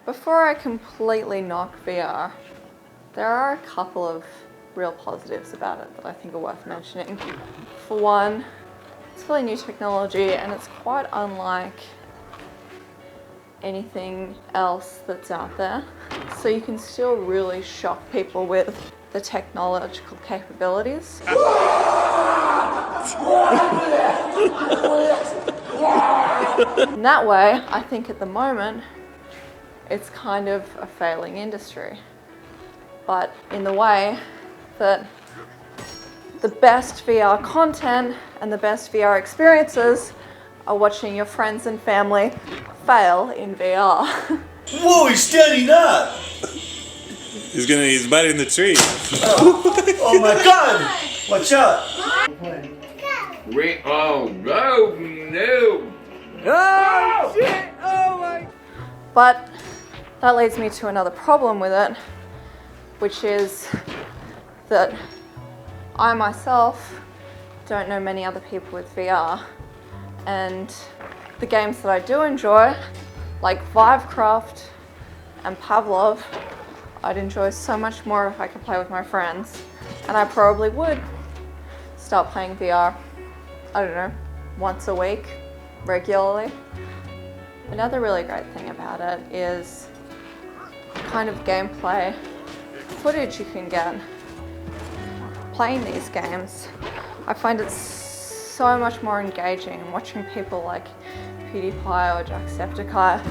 Before I completely knock VR, there are a couple of real positives about it that I think are worth mentioning. For one, it's really new technology and it's quite unlike anything else that's out there. So you can still really shock people with the technological capabilities. In that way, I think at the moment, it's kind of a failing industry. But in the way that the best VR content and the best VR experiences are watching your friends and family fail in VR. Whoa, he's standing up! He's biting the tree. Oh my god! Watch out! Oh, no! Oh, shit! Oh my... But that leads me to another problem with it, which is that I myself don't know many other people with VR, and the games that I do enjoy, like Vivecraft and Pavlov, I'd enjoy so much more if I could play with my friends, and I probably would start playing VR, I don't know, once a week, regularly. Another really great thing about it is the kind of gameplay footage you can get playing these games. I find it so much more engaging watching people like PewDiePie or Jacksepticeye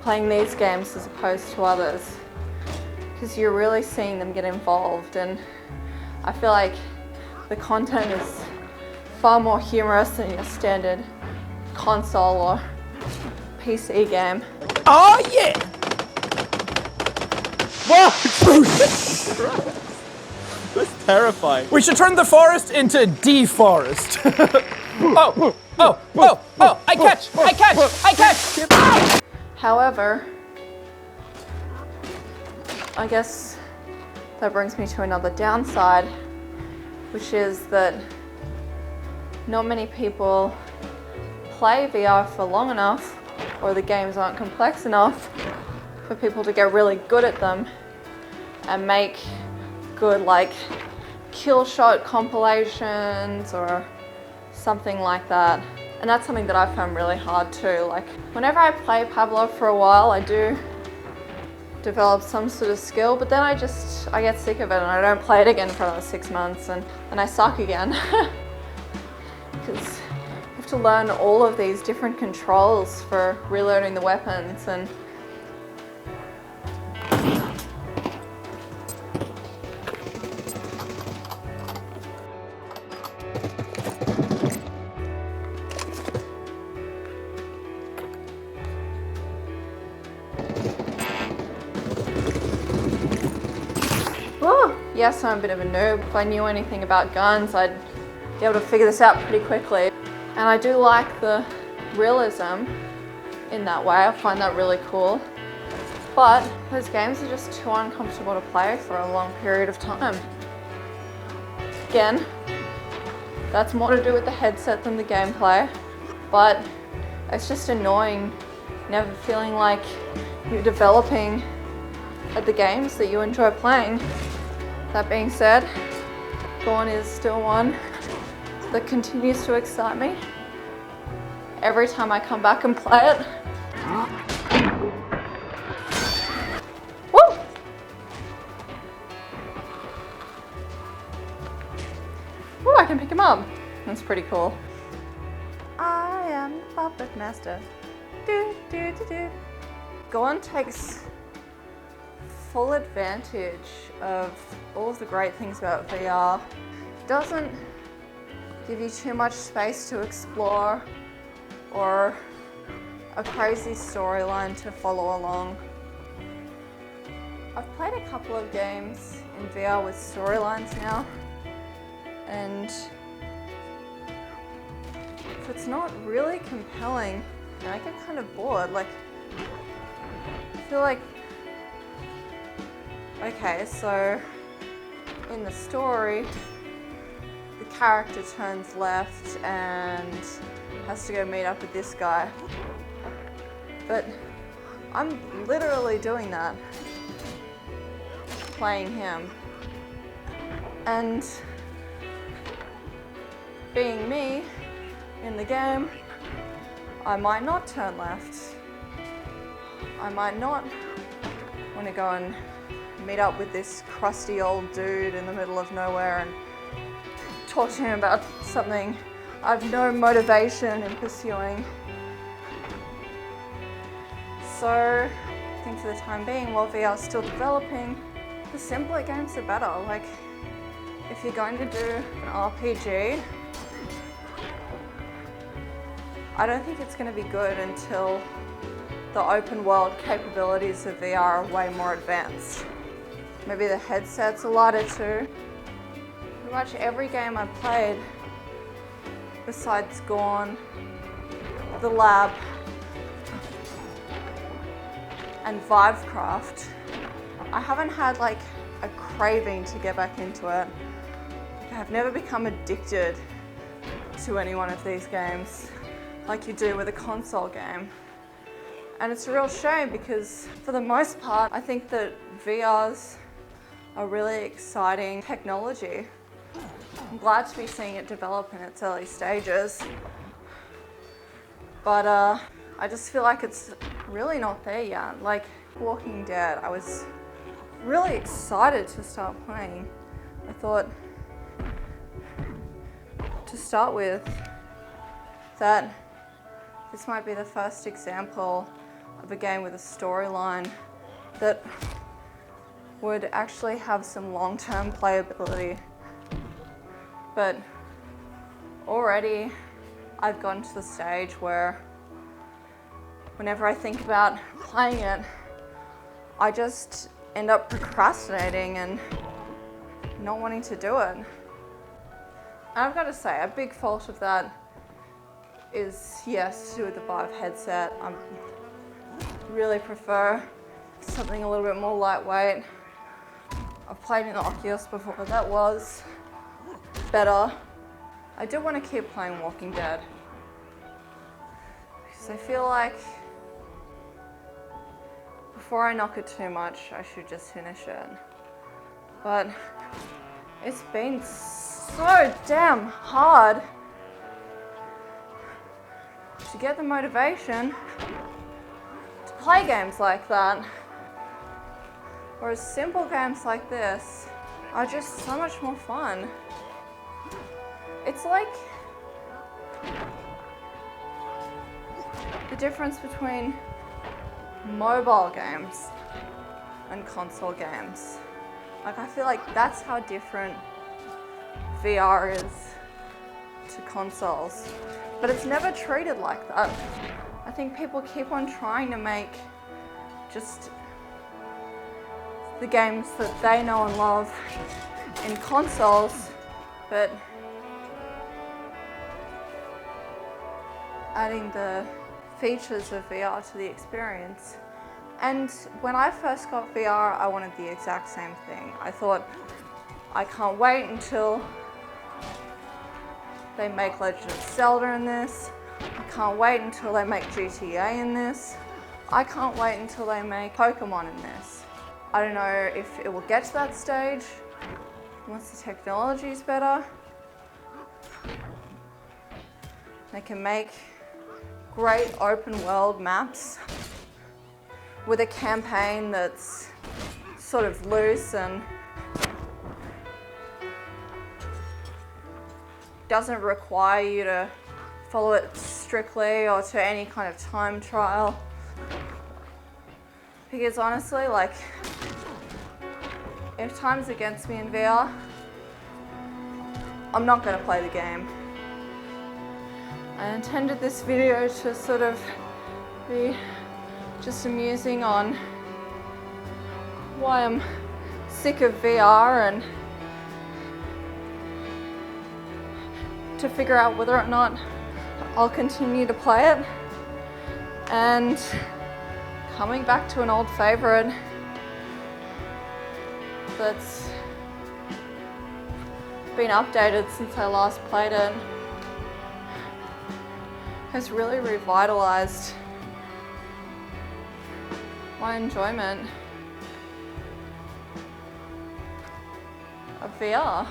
playing these games as opposed to others, because you're really seeing them get involved, and I feel like the content is far more humorous than your standard console or PC game. Oh yeah! Whoa! That's terrifying. We should turn the forest into deforest. Oh, I catch! However, I guess that brings me to another downside, which is that not many people play VR for long enough, or the games aren't complex enough for people to get really good at them and make good like kill shot compilations or something like that. And that's something that I found really hard too. Like whenever I play Pavlov for a while, I do develop some sort of skill, but then I get sick of it and I don't play it again for another 6 months and I suck again. Because you have to learn all of these different controls for reloading the weapons, and yes, I'm a bit of a noob. If I knew anything about guns, I'd be able to figure this out pretty quickly. And I do like the realism in that way. I find that really cool. But those games are just too uncomfortable to play for a long period of time. Again, that's more to do with the headset than the gameplay. But it's just annoying never feeling like you're developing at the games that you enjoy playing. That being said, Gorn is still one that continues to excite me every time I come back and play it. Woo! Ooh, I can pick him up. That's pretty cool. I am the puppet master. Do, do, do, do. Gorn takes full advantage of all of the great things about VR. Doesn't give you too much space to explore or a crazy storyline to follow along. I've played a couple of games in VR with storylines now, and if it's not really compelling, I get kind of bored. Like, I feel like, okay, so in the story, the character turns left and has to go meet up with this guy. But I'm literally doing that, playing him. And being me in the game, I might not turn left. I might not want to go and meet up with this crusty old dude in the middle of nowhere and talk to him about something I have no motivation in pursuing. So I think for the time being, while VR is still developing, the simpler games are better. Like, if you're going to do an RPG, I don't think it's going to be good until the open world capabilities of VR are way more advanced. Maybe the headset's a lighter too. Pretty much every game I've played, besides Gorn, The Lab, and Vivecraft, I haven't had like a craving to get back into it. I've never become addicted to any one of these games like you do with a console game. And it's a real shame because for the most part, I think that VR's a really exciting technology. I'm glad to be seeing it develop in its early stages. But I just feel like it's really not there yet. Like Walking Dead, I was really excited to start playing. I thought, to start with, that this might be the first example of a game with a storyline that would actually have some long-term playability. But already I've gotten to the stage where whenever I think about playing it, I just end up procrastinating and not wanting to do it. And I've got to say, a big fault of that is, yes, to do with the Vive headset. I really prefer something a little bit more lightweight. I've played in the Oculus before, that was better. I do want to keep playing Walking Dead because I feel like before I knock it too much, I should just finish it. But it's been so damn hard to get the motivation to play games like that. Whereas simple games like this are just so much more fun. It's like the difference between mobile games and console games. Like, I feel like that's how different VR is to consoles. But it's never treated like that. I think people keep on trying to make just the games that they know and love in consoles, but adding the features of VR to the experience. And when I first got VR, I wanted the exact same thing. I thought, I can't wait until they make Legend of Zelda in this. I can't wait until they make GTA in this. I can't wait until they make Pokemon in this. I don't know if it will get to that stage once the technology is better. They can make great open world maps with a campaign that's sort of loose and doesn't require you to follow it strictly or to any kind of time trial. Because honestly, like, if time's against me in VR, I'm not going to play the game. I intended this video to sort of be just amusing on why I'm sick of VR and to figure out whether or not I'll continue to play it. And coming back to an old favorite that's been updated since I last played it has really revitalized my enjoyment of VR.